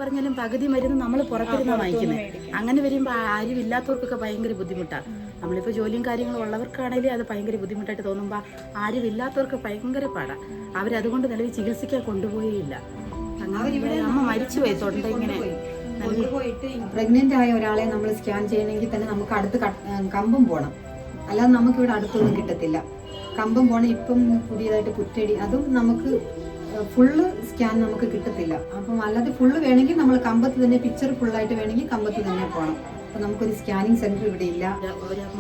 പറഞ്ഞാലും പകുതി മരുന്ന് നമ്മൾ പുറത്തിരുന്ന് വാങ്ങിക്കുന്നത്. അങ്ങനെ വരുമ്പോൾ ആരും ഇല്ലാത്തവർക്കൊക്കെ ഭയങ്കര ബുദ്ധിമുട്ടാണ്. നമ്മളിപ്പോൾ ജോലിയും കാര്യങ്ങളും ഉള്ളവർക്കാണെങ്കിലും അത് ഭയങ്കര ബുദ്ധിമുട്ടായിട്ട് തോന്നുമ്പോൾ ആരും ഇല്ലാത്തവർക്ക് ഭയങ്കര പാടാണ്. അവരതുകൊണ്ട് നിലവിൽ ചികിത്സിക്കാൻ കൊണ്ടുപോയില്ല. അങ്ങനെ അമ്മ മരിച്ചുപോയി. തൊണ്ട ഇങ്ങനെ കൊണ്ടുപോയിട്ട് പ്രഗ്നന്റ് ആയ ഒരാളെ നമ്മൾ സ്കാൻ ചെയ്യണമെങ്കിൽ തന്നെ നമുക്ക് അടുത്ത് കമ്പം പോകണം. അല്ലാതെ നമുക്കിവിടെ അടുത്തൊന്നും കിട്ടത്തില്ല. കമ്പം പോകണം. ഇപ്പം പുതിയതായിട്ട് കുറ്റടി, അതും നമുക്ക് ഫുള്ള് സ്കാൻ നമുക്ക് കിട്ടത്തില്ല. അപ്പം അല്ലാതെ ഫുള്ള് വേണമെങ്കിൽ നമ്മൾ കമ്പത്ത് തന്നെ, പിക്ചർ ഫുള്ളായിട്ട് വേണമെങ്കിൽ കമ്പത്ത് തന്നെ പോകണം. അപ്പം നമുക്കൊരു സ്കാനിങ് സെന്റർ ഇവിടെ ഇല്ല.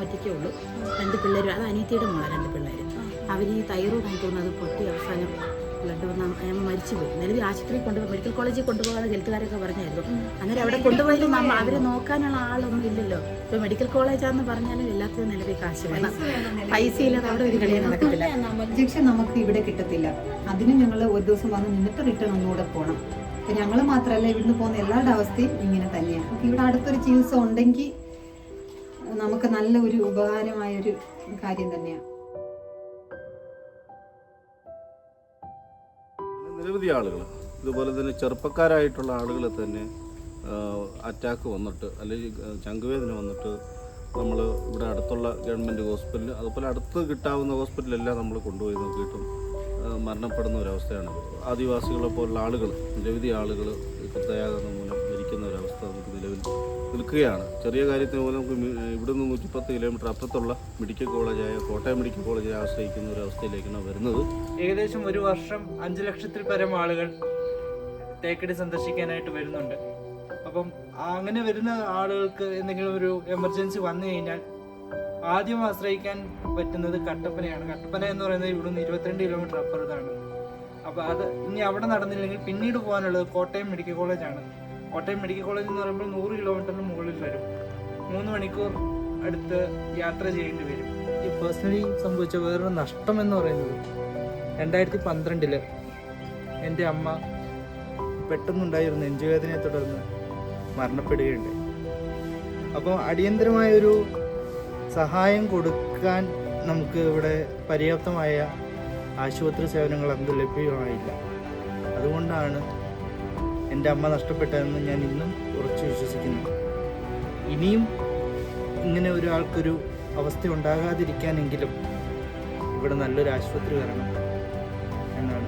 ഒറ്റയ്ക്കേ ഉള്ളൂ. 2 പിള്ളേർ, അത് അനിയത്തിയുടെ മോളെ 2 പിള്ളേർ. അവർ ഈ തൈറോയ്ഡ് ആയി തോന്നുന്നത് പൊട്ടി അവസാനം ബ്ലഡ് വന്ന് അമ്മ മരിച്ചുപോയി. നിലവിൽ ആശുപത്രിയിൽ കൊണ്ടുപോയി, മെഡിക്കൽ കോളേജിൽ കൊണ്ടുപോകാതെ ഹെൽത്തുകാരൊക്കെ പറഞ്ഞായിരുന്നു. അന്നേരം അവിടെ കൊണ്ടുപോയാലും അവരെ നോക്കാനുള്ള ആളൊന്നും ഇല്ലല്ലോ. ഇപ്പോൾ മെഡിക്കൽ കോളേജാന്ന് പറഞ്ഞാലും എല്ലാത്തിനും നിലവിൽ കാശ് വേണം. പൈസ ഇല്ലാതെ അവിടെ ഒരു കളിയും നടക്കത്തില്ല. ഇഞ്ചക്ഷൻ നമുക്ക് ഇവിടെ കിട്ടത്തില്ല. അതിന് ഞങ്ങൾ ഒരു ദിവസം വന്ന് നിന്നിട്ട് റിട്ടേൺ ഒന്നുകൂടെ പോകണം. അപ്പം ഞങ്ങൾ മാത്രമല്ല, ഇവിടുന്ന് പോകുന്ന എല്ലാവരുടെ അവസ്ഥയും ഇങ്ങനെ തന്നെയാണ്. അപ്പം ഇവിടെ അടുത്തൊരു ചികിത്സ ഉണ്ടെങ്കിൽ നമുക്ക് നല്ല ഒരു ഉപകാരമായൊരു കാര്യം തന്നെയാണ്. നിരവധി ആളുകൾ ഇതുപോലെ തന്നെ ചെറുപ്പക്കാരായിട്ടുള്ള ആളുകൾ തന്നെ അറ്റാക്ക് വന്നിട്ട് അല്ലെങ്കിൽ ചങ്കുവേദന വന്നിട്ട് നമ്മൾ ഇവിടെ അടുത്തുള്ള ഗവൺമെൻറ് ഹോസ്പിറ്റലിൽ, അതുപോലെ അടുത്ത് കിട്ടാവുന്ന ഹോസ്പിറ്റലെല്ലാം നമ്മൾ കൊണ്ടുപോയി നോക്കിയിട്ടും മരണപ്പെടുന്ന ഒരവസ്ഥയാണ്. ആദിവാസികളെ പോലുള്ള ആളുകൾ, നിരവധി ആളുകൾ ഹൃദയാഘാതം മൂലം മരിക്കുന്ന ഒരവസ്ഥ നമുക്ക് നിലവിൽ നിൽക്കുകയാണ്. ചെറിയ കാര്യത്തിന് പോലും നമുക്ക് ഇവിടുന്ന് 110 കിലോമീറ്റർ അപ്പുറത്തുള്ള മെഡിക്കൽ കോളേജായ കോട്ടയം മെഡിക്കൽ കോളേജെ ആശ്രയിക്കുന്ന ഒരു അവസ്ഥയിലേക്കാണ് വരുന്നത്. ഏകദേശം ഒരു വർഷം 5 ലക്ഷത്തിൽ പരം ആളുകൾ തേക്കടി സന്ദർശിക്കാനായിട്ട് വരുന്നുണ്ട്. അപ്പം അങ്ങനെ വരുന്ന ആളുകൾക്ക് എന്തെങ്കിലും ഒരു എമർജൻസി വന്നു കഴിഞ്ഞാൽ ആദ്യം ആശ്രയിക്കാൻ പറ്റുന്നത് കട്ടപ്പനയാണ്. കട്ടപ്പന എന്ന് പറയുന്നത് ഇവിടുന്ന് 22 കിലോമീറ്റർ അപ്പുറത്താണ്. അപ്പോൾ അത് ഇനി അവിടെ നടന്നില്ലെങ്കിൽ പിന്നീട് പോകാനുള്ളത് കോട്ടയം മെഡിക്കൽ കോളേജാണ്. കോട്ടയം മെഡിക്കൽ കോളേജ് എന്ന് പറയുമ്പോൾ 100 കിലോമീറ്ററിന് മുകളിൽ വരും. 3 മണിക്കൂർ അടുത്ത് യാത്ര ചെയ്യേണ്ടി വരും. ഈ പേഴ്സണലി സംഭവിച്ച വേറൊരു നഷ്ടം എന്ന് പറയുന്നത് 2012 എൻ്റെ അമ്മ പെട്ടെന്നുണ്ടായിരുന്ന നെഞ്ചുവേദനയെ തുടർന്ന് മരണപ്പെടുകയുണ്ടായി. അപ്പോൾ അടിയന്തരമായൊരു സഹായം കൊടുക്കാൻ നമുക്ക് ഇവിടെ പര്യാപ്തമായ ആശുപത്രി സേവനങ്ങൾ എന്ത് ലഭ്യമായില്ല. അതുകൊണ്ടാണ് എൻ്റെ അമ്മ നഷ്ടപ്പെട്ടതെന്ന് ഞാൻ ഇന്നും ഉറച്ചു വിശ്വസിക്കുന്നു. ഇനിയും ഇങ്ങനെ ഒരാൾക്കൊരു അവസ്ഥ ഉണ്ടാകാതിരിക്കാനെങ്കിലും ഇവിടെ നല്ലൊരു ആശുപത്രി വരണം എന്നാണ്